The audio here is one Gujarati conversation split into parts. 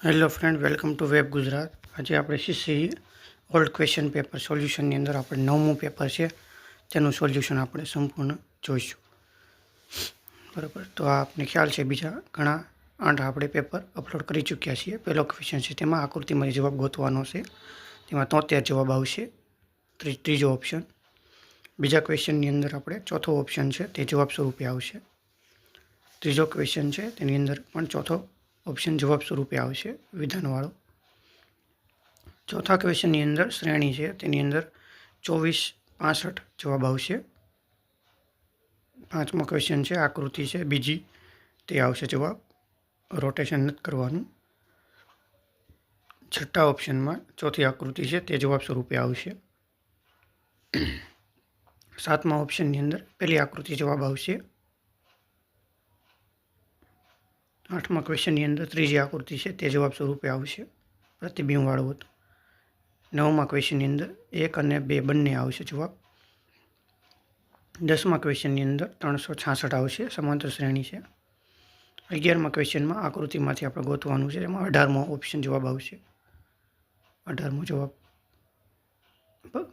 Hello friend, welcome to web Gujarat. આજે આપણે શીખીએ ઓલ્ડ ક્વેશ્ચન પેપર સોલ્યુશનની અંદર આપણે 9મું પેપર છે તેનું સોલ્યુશન આપણે સંપૂર્ણ જોઈશું. બરાબર, તો આ આપને ખ્યાલ છે બીજા ઘણા 8 આપણે પેપર અપલોડ કરી ચૂક્યા છીએ. પહેલો ક્વેશ્ચન છે તેમાં આકૃતિમાં જવાબ ગોતવાનો છે, તેમાં 73 જવાબ આવશે, ત્રીજો ઓપ્શન. બીજા ક્વેશ્ચનની અંદર આપણે ચોથો ઓપ્શન છે તે જવાબ સ્વરૂપે આવશે. ત્રીજો ક્વેશ્ચન છે તેની અંદર પણ ચોથો ઓપ્શન જવાબ સ્વરૂપે આવશે, વિધાનવાળો. ચોથા ક્વેશ્ચનની અંદર શ્રેણી છે તેની અંદર 24, 65 જવાબ આવશે. પાંચમો ક્વેશ્ચન છે આકૃતિ છે બીજી, તે આવશે જવાબ, રોટેશન નથી કરવાનું. છઠ્ઠા ઓપ્શનમાં ચોથી આકૃતિ છે તે જવાબ સ્વરૂપે આવશે. સાતમા ઓપ્શનની અંદર પહેલી આકૃતિ જવાબ આવશે. આઠમા ક્વેશ્ચનની અંદર ત્રીજી આકૃતિ છે તે જવાબ સ્વરૂપે આવશે, પ્રતિબિંબવાળો હતો. નવમા ક્વેશ્ચનની અંદર 1 અને 2 બંને આવશે જવાબ. 10મા ક્વેશ્ચનની અંદર 366 આવશે, સમાંતર શ્રેણી છે. 11મા ક્વેશ્ચનમાં આકૃતિમાંથી આપણે ગોતવાનું છે, એમાં 18મો ઓપ્શન જવાબ આવશે, 18મો જવાબ.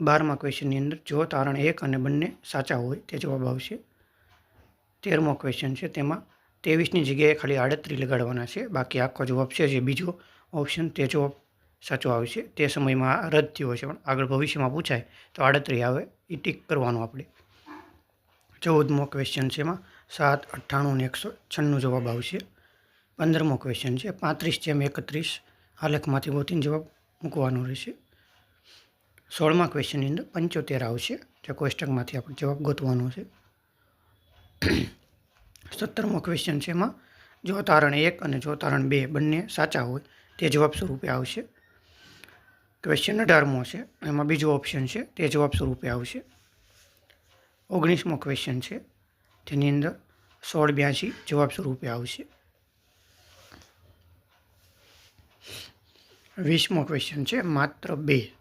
12મા ક્વેશ્ચનની અંદર જો તારણ 1 અને બંને સાચા હોય તે જવાબ આવશે. 13મો ક્વેશ્ચન છે તેમાં 23ની જગ્યાએ ખાલી 38 લગાડવાના છે, બાકી આખો જવાબ છે જે બીજો ઓપ્શન તે જવાબ સાચો આવશે. તે સમયમાં રદ થયો છે પણ આગળ ભવિષ્યમાં પૂછાય તો 38 આવે, એ ટીક કરવાનું આપણે. 14મો ક્વેશ્ચન છે એમાં 7, 98 અને 196 જવાબ આવશે. 15મો ક્વેશ્ચન છે 35/31 આલેખમાંથી ગોતીને જવાબ મૂકવાનો રહેશે. 16મા ક્વેશ્ચનની અંદર 75 આવશે, જે કોષ્ટકમાંથી આપણે જવાબ ગોતવાનો છે. 17મો ક્વેશ્ચન છે એમાં જો તારણ 1 અને જો તારણ 2 બંને સાચા હોય તે જવાબ સ્વરૂપે આવશે. ક્વેશ્ચન 18મો છે, એમાં બીજો ઓપ્શન છે તે જવાબ સ્વરૂપે આવશે. 19મો ક્વેશ્ચન છે તેની અંદર 1682 જવાબ સ્વરૂપે આવશે. 20મો ક્વેશ્ચન છે માત્ર 2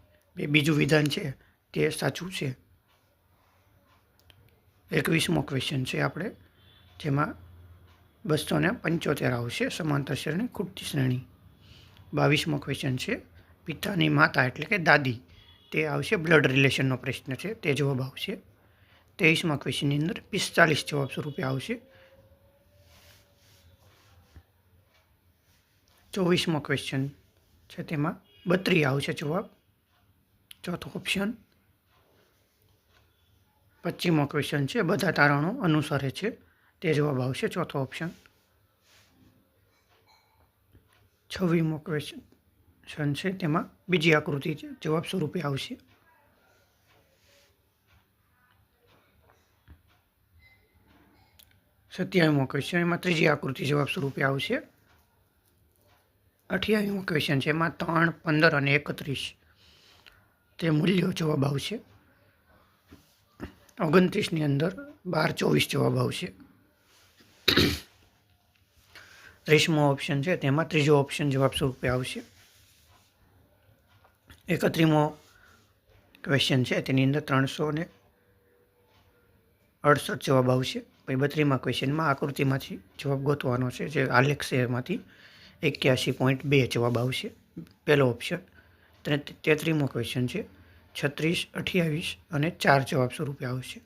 બીજું વિધાન છે તે સાચું છે. 21મો ક્વેશ્ચન છે આપણે જેમાં 275 આવશે, સમાંતર શ્રેણી ખૂટતી શ્રેણી. 22મો ક્વેશ્ચન છે પિતાની માતા એટલે કે દાદી, તે આવશે, બ્લડ રિલેશનનો પ્રશ્ન છે, તે જવાબ આવશે. 23મા ક્વેશ્ચનની અંદર 45 જવાબ સ્વરૂપે આવશે. 24મો ક્વેશ્ચન છે તેમાં 32 આવશે જવાબ, ચોથો ઓપ્શન. 25મો ક્વેશ્ચન છે બધા તારણો અનુસરે છે, તે જવાબ આવશે, ચોથો ઓપ્શન. 26મો ક્વેશ્ચન છે તેમાં બીજી આકૃતિ છે, જવાબ સ્વરૂપે આવશે. 27મો ક્વેશ્ચન એમાં ત્રીજી આકૃતિ જવાબ સ્વરૂપે આવશે. 28મો ક્વેશ્ચન છે એમાં 3, 15 અને 31 તે મૂલ્યો જવાબ આવશે. 29ની અંદર 12, 24 જવાબ આવશે. 30મો ઓપ્શન છે તેમાં ત્રીજો ઓપ્શન જવાબ સ્વરૂપે આવશે. 31મો ક્વેશ્ચન છે તેની અંદર 368 જવાબ આવશે. પછી 32મા ક્વેશ્ચનમાં આકૃતિમાંથી જવાબ ગોતવાનો છે, જે આલેખ છે એમાંથી 81.2 જવાબ આવશે, પહેલો ઓપ્શન. 33મો ક્વેશ્ચન છે 36, 28 અને 4 જવાબ સ્વરૂપે આવશે.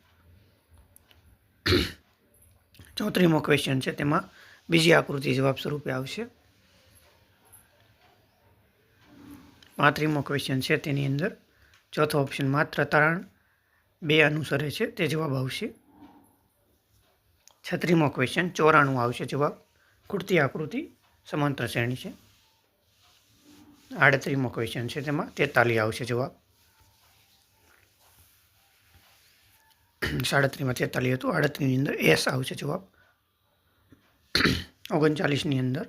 34મો ક્વેશ્ચન છે તેમાં બીજી આકૃતિ જવાબ સ્વરૂપે આવશે. 35મો ક્વેશ્ચન છે તેની અંદર ચોથો ઓપ્શન માત્ર તારણ 2 અનુસરે છે, તે જવાબ આવશે. 36મો ક્વેશ્ચન 94 આવશે જવાબ, ખૂટતી આકૃતિ સમાંતર શ્રેણી છે. 38મો ક્વેશ્ચન છે તેમાં 43 આવશે જવાબ. 37માં 43 હતું, 38ની અંદર S આવશે જવાબ. 39ની અંદર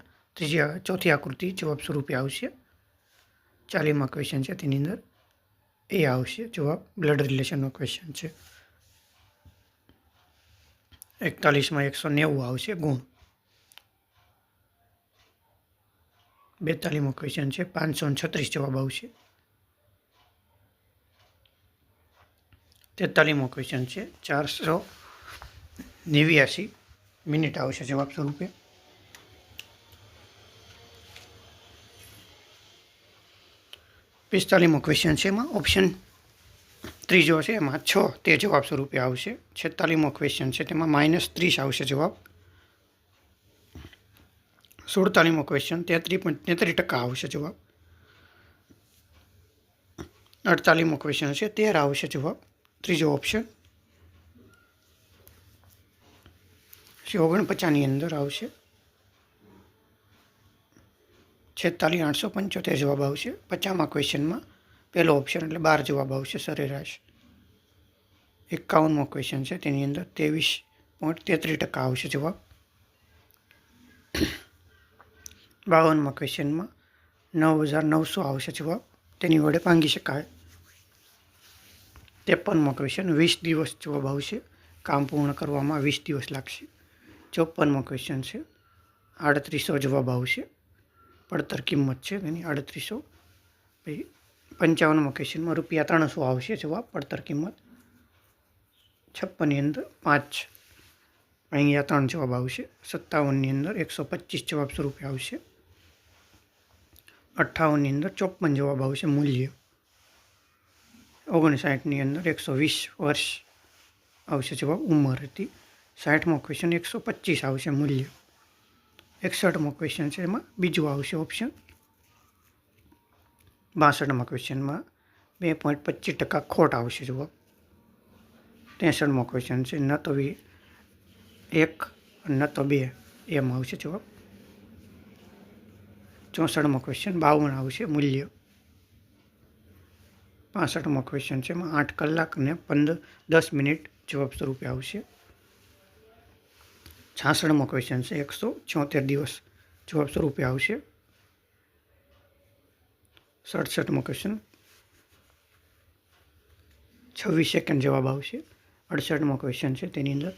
ચોથી આકૃતિ જવાબ સ્વરૂપે આવશે. 40મા ક્વેશ્ચન છે તેની અંદર એ આવશે જવાબ, બ્લડ રિલેશનનો ક્વેશ્ચન છે. 41માં 190 આવશે ગુણ. 42મો ક્વેશ્ચન છે 536 જવાબ આવશે. 43મો ક્વેશ્ચન છે 489 મિનિટ આવશે જવાબ સ્વરૂપે. 45મો ક્વેશ્ચન છે, એમાં ઓપ્શન ત્રીજો છે, એમાં 6 તે જવાબ સ્વરૂપે આવશે. 46મો ક્વેશ્ચન છે, તેમાં -30 આવશે જવાબ. 47મો ક્વેશ્ચન 33.33% આવશે જવાબ. 48મો ક્વેશ્ચન છે, 13 આવશે જવાબ, ત્રીજો ઓપ્શન. 49ની અંદર આવશે. 46,875 જવાબ આવશે. 50મા ક્વેશ્ચનમાં પહેલો ઓપ્શન એટલે 12 જવાબ આવશે સરેરાશ. 51મો ક્વેશ્ચન છે, તેની અંદર 23.33% આવશે જવાબ. 52મા ક્વેશ્ચનમાં 9,900 આવશે જવાબ, તેની વડે ભાંગી શકાય. 53મો ક્વેશ્ચન 20 દિવસ જવાબ આવશે, કામ પૂર્ણ કરવામાં 20 દિવસ લાગશે. 54મો ક્વેશ્ચન છે, 3800 જવાબ આવશે, પડતર કિંમત છે તેની 3800. 55મો ક્વેશ્ચનમાં ₹300 આવશે જવાબ, પડતર કિંમત. 56ની અંદર 5 અહીંયા 3 જવાબ આવશે. 57ની અંદર 125 જવાબ સ્વરૂપે આવશે. 58ની અંદર 54 જવાબ આવશે મૂલ્ય. 59ની અંદર 120 વર્ષ આવશે જવાબ, ઉંમર હતી. 60મો ક્વેશ્ચન 125 આવશે મૂલ્ય. 61મો ક્વેશ્ચન છે, એમાં બીજું આવશે ઓપ્શન. 62મા ક્વેશ્ચનમાં 2.25% ખોટ આવશે જવાબ. 63મો ક્વેશ્ચન છે, ન તો 1 ન તો 2 એમ આવશે જવાબ. 64મો ક્વેશ્ચન 52 આવશે મૂલ્ય. 65મો ક્વેશ્ચન છે, એમાં 8 કલાક અને 10 મિનિટ જવાબ સ્વરૂપે આવશે. 66મો ક્વેશ્ચન છે, 176 દિવસ જવાબ સ્વરૂપે આવશે. 67મો ક્વેશ્ચન 26 સેકન્ડ જવાબ આવશે. 68મો ક્વેશ્ચન છે, તેની અંદર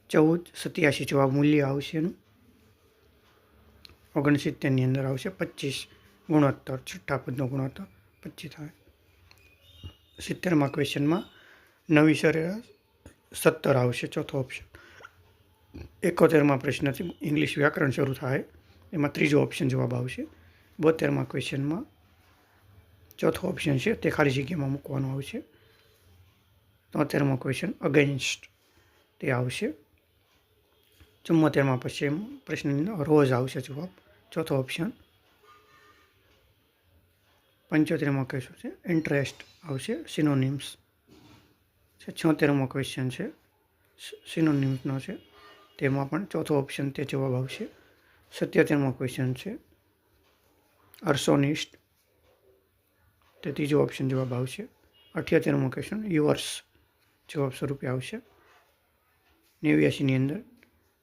1487 જવાબ મૂલ્ય આવશે એનું. 69ની અંદર આવશે 25 ગુણોત્તર, છઠ્ઠા પદનો ગુણોત્તર 25 થાય. 70મા ક્વેશ્ચનમાં નવી સરેરાશ 17 આવશે, ચોથો ઓપ્શન. 71મા પ્રશ્નથી ઇંગ્લિશ વ્યાકરણ શરૂ થાય, એમાં ત્રીજો ઓપ્શન જવાબ આવશે. 72મા ક્વેશ્ચનમાં ચોથો ઓપ્શન છે તે ખાલી જગ્યામાં મૂકવાનો આવશે. 73મો ક્વેશ્ચન અગેન્સ્ટ તે આવશે. 74મા પ્રશ્નનો રોજ આવશે જવાબ, ચોથો ઓપ્શન. 75મો ક્વેશ્ચન છે ઇન્ટરેસ્ટ આવશે, સિનોનિમ્સ છે. 76મો ક્વેશ્ચન છે સિનોનિમ્સનો છે, તેમાં પણ ચોથો ઓપ્શન તે જવાબ આવશે. 77મો ક્વેશ્ચન છે અર્સોનિસ્ટ, તે ત્રીજો ઓપ્શન જવાબ આવશે. 78મો ક્વેશ્ચન યુઅર્સ જવાબ સ્વરૂપે આવશે. 89ની અંદર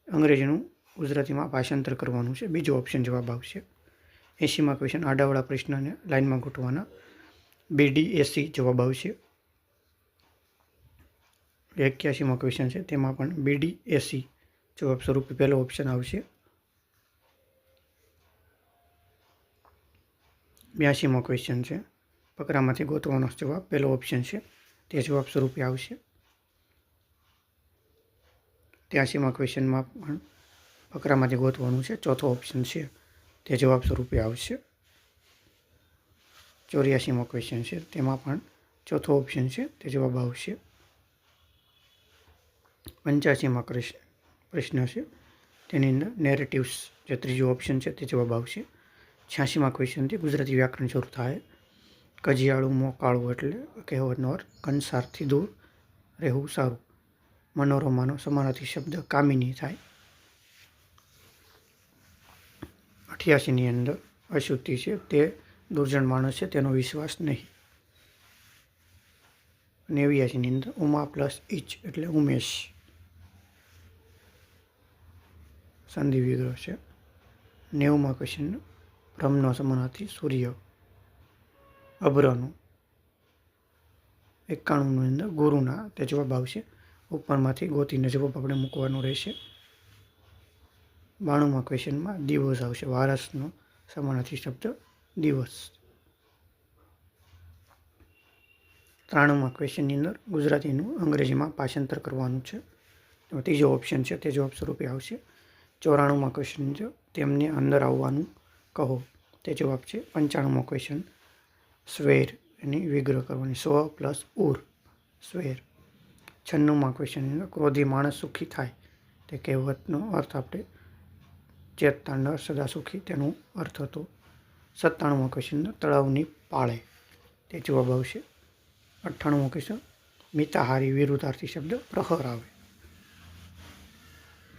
અંગ્રેજીનું ગુજરાતીમાં ભાષાંતર કરવાનું છે, બીજો ઓપ્શન જવાબ આવશે. 80મા ક્વેશ્ચન આડાવાળા પ્રશ્નને લાઇનમાં ગોઠવાના, BDAC જવાબ આવશે. 81મો ક્વેશ્ચન છે, તેમાં પણ BDAC જવાબ સ્વરૂપે પહેલો ઓપ્શન આવશે. 82મો ક્વેશ્ચન છે, ફકરામાંથી ગોતવાનો જવાબ પહેલો ઓપ્શન છે તે જવાબ સ્વરૂપે આવશે. 83મા ક્વેશ્ચનમાં પણ ફકરામાંથી ગોતવાનું છે, ચોથો ઓપ્શન છે તે જવાબ સ્વરૂપે આવશે. 84મો ક્વેશ્ચન છે, તેમાં પણ ચોથો ઓપ્શન છે તે જવાબ આવશે. 85મા પ્રશ્ન છે, તેની અંદર નેરેટિવ્સ જે ત્રીજો ઓપ્શન છે તે જવાબ આવશે. 86મા ક્વેશ્ચનથી ગુજરાતી વ્યાકરણ શરૂ થાય. કજિયાળું મોકાળું એટલે કહેવતનો અર્થ કંસારથી દૂર રહેવું સારું. મનોરમાનો સમાનાર્થી શબ્દ કામિની થાય. 88ની અંદર અશુદ્ધિ છે, તે દુર્જન માણસ છે તેનો વિશ્વાસ નહીં. 89ની અંદર ઉમા પ્લસ ઈચ એટલે ઉમેશ, સંધિ વિગ્રહ છે. 90મા ક્વેશ્ચન બ્રહ્મનો સમાનાર્થી સૂર્ય, અભ્રનો. 91ની અંદર ગુરુના તે જવાબ આવશે, ઉપરમાંથી ગોતીને જવાબ આપણે મૂકવાનો રહેશે. 92મા ક્વેશ્ચનમાં દિવસ આવશે, વારસનો સમાનાર્થી શબ્દ દિવસ. 93મા ક્વેશ્ચનની અંદર ગુજરાતીનું અંગ્રેજીમાં ભાષાંતર કરવાનું છે, તેમાં ત્રીજો ઓપ્શન છે તે જવાબ સ્વરૂપે આવશે. 94મા ક્વેશ્ચન છે તેમને અંદર આવવાનું કહો, તે જવાબ છે. 95મો ક્વેશ્ચન સ્વેર એની વિગ્રહ કરવાની, સ્વ પ્લસ ઉર, સ્વેર. 96માં ક્વેશ્ચનની અંદર ક્રોધી માણસ સુખી થાય તે કહેવતનો અર્થ આપણે ચેતતાંડ સદા સુખી તેનો અર્થ હતો. 97માં ક્વેશ્ચન તળાવની પાળે તે જવાબ આવશે. 98મો ક્વેશ્ચન મિતાહારી વિરુદ્ધાર્થી શબ્દ પ્રહર આવે.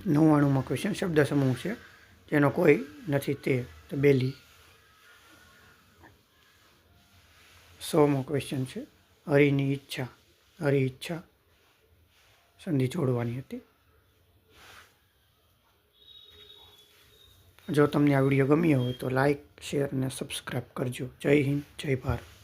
99માં ક્વેશ્ચન શબ્દ સમૂહ છે જેનો કોઈ નથી તે બેલી. 100મો ક્વેશ્ચન છે હરિની ઈચ્છા, હરિ ઈચ્છા સંધિ જોડવાની હતી. જો તમને આ વિડીયો ગમ્યો હોય તો લાઇક, શેર અને સબસ્ક્રાઈબ કરજો. જય હિન્દ, જય ભારત.